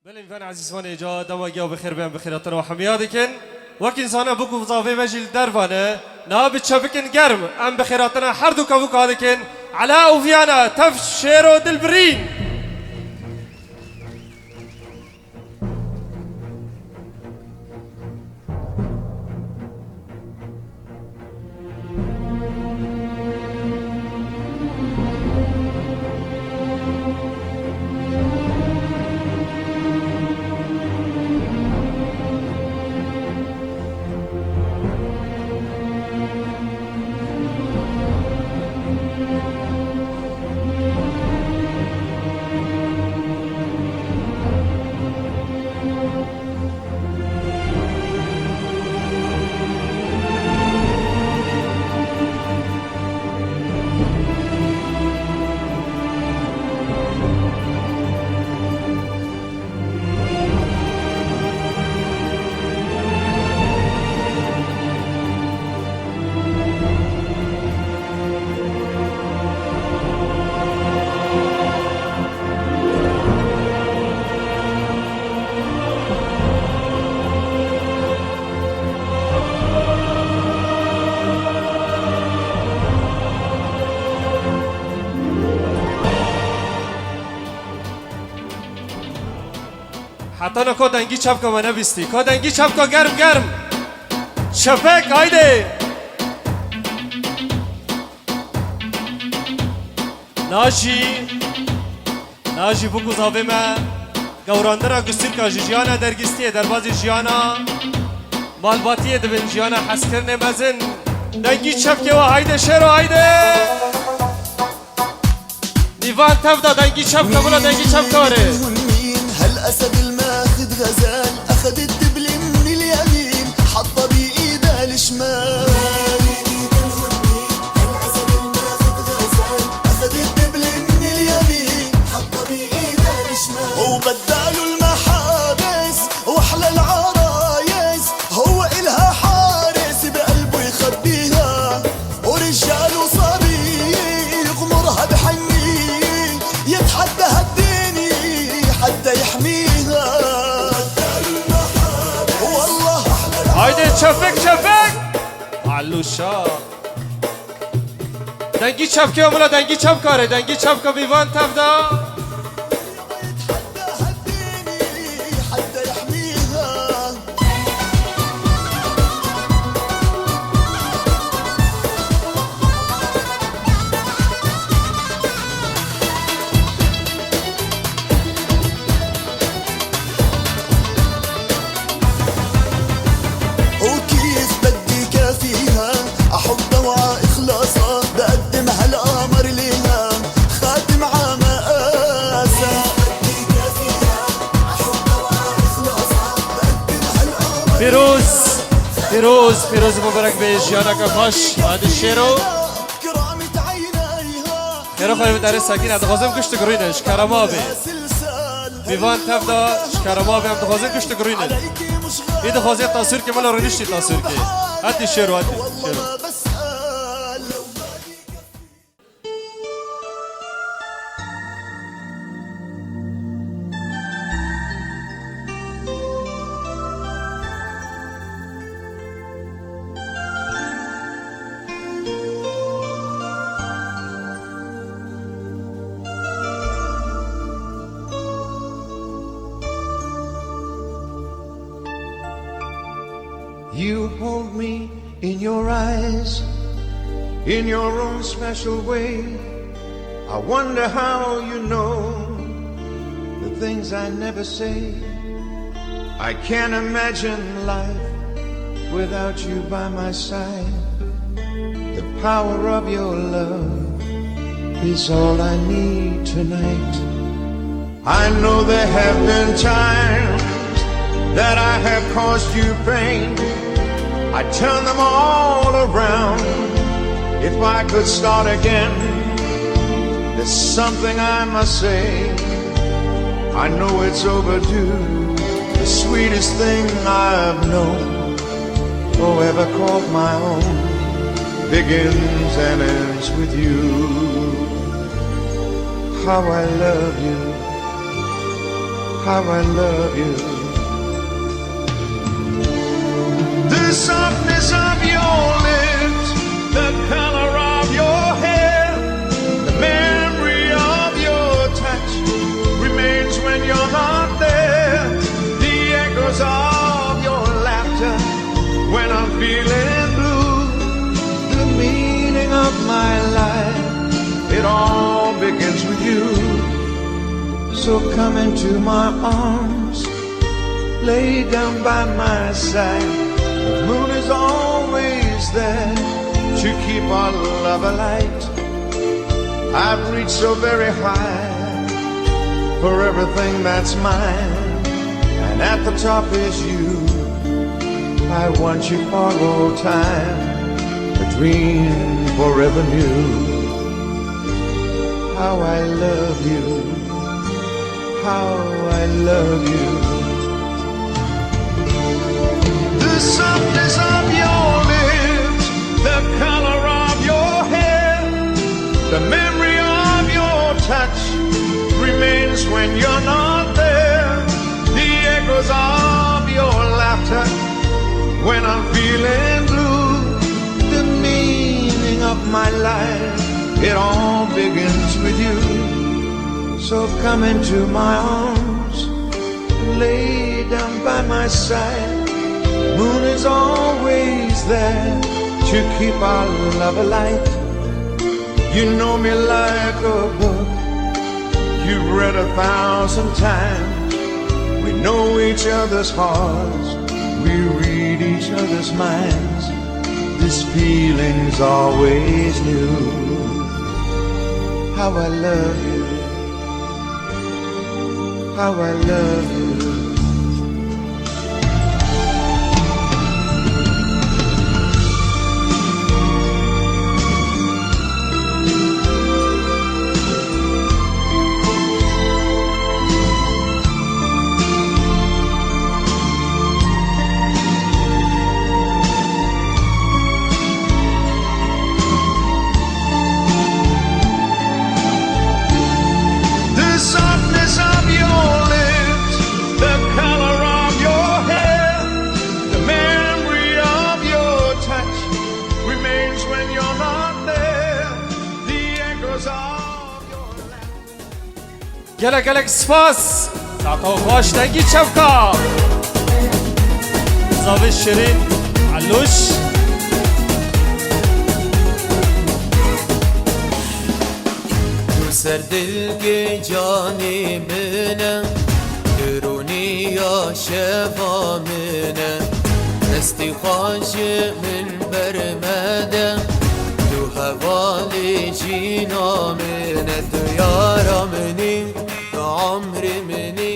بله میفن عزیزان جا دماغی بخیر بیان بخیراتن و حمیادکن وقت انسان بکو وظافه مجل دربانه ناب تشبکن گرم ام بخیراتن هر دو کبوک هادکن علاء و ڤيانا تف شيرو دلبرين حتی نکو دنگی چپ که منه بیستی که دنگی چپ که گرم گرم چپک هایده ناجی بگو زاوه ما گورانده را گستیر که جیانا درگستیه در بازی جیانا مالباتیه دبن جیانا حس کرنه مزن دنگی چپ که و هایده شیرو هایده دیوان تفدا دنگی چپ که بلا دنگی چپ که وره هالأسد الماخد غزال أخد الدبل من اليمين حطه بإيده الشمال هالأسد الماخد غزال أخد الدبل من اليمين حطه بإيده الشمال وبداله المحابس وأحلى العرايس هو إلها حارس بقلبه يخبيها ورجاله صبي يغمرها بحنين يتحدى حتى يحميها والله هايدي شفك علوشا دنگی چپ که امولا دنگی چپ کاره دنگی چپ که بیوان تفدا فیروز مبارک به ژیانا که خوش هادی شیرو خیرو خواهی بداره ساکین ادخوازم کشت گروینش کرمابه بیوان تفدا کرمابه هم دخوازم کشت گروینش این دخوازی تاثیر که ملا رنشتی تاثیر که هادی شیرو You hold me in your eyes, in your own special way. I wonder how you know the things I never say. I can't imagine life without you by my side. The power of your love is all I need tonight. I know there have been times that I have caused you pain. I turn them all around. If I could start again, there's something I must say. I know it's overdue. The sweetest thing I've known or ever called my own begins and ends with you. How I love you. how I love you. The softness of your lips, the color of your hair, the memory of your touch remains when you're not there. The echoes of your laughter when I'm feeling blue. The meaning of my life, it all begins with you. So come into my arms, lay down by my side. The moon is always there to keep our love alight. I've reached so very high for everything that's mine, and at the top is you. I want you for all time, a dream forever new. How I love you, how I love you. The softness of your lips, the color of your hair, the memory of your touch remains when you're not there. The echoes of your laughter when I'm feeling blue. The meaning of my life, it all begins with you. So come into my arms, lay down by my side. The moon is always there to keep our love alight. You know me like a book you've read 1,000 times. We know each other's hearts, we read each other's minds. This feeling's always new. How I love you, how I love you. گلک سپاس ساعتا باش دنگی چفکا زاوی شیرین علوش تو سر دل جانی منه درونی یا شفا منه دستی خوش من برمده تو حوالی جینا منه تو یارا منی عمر منی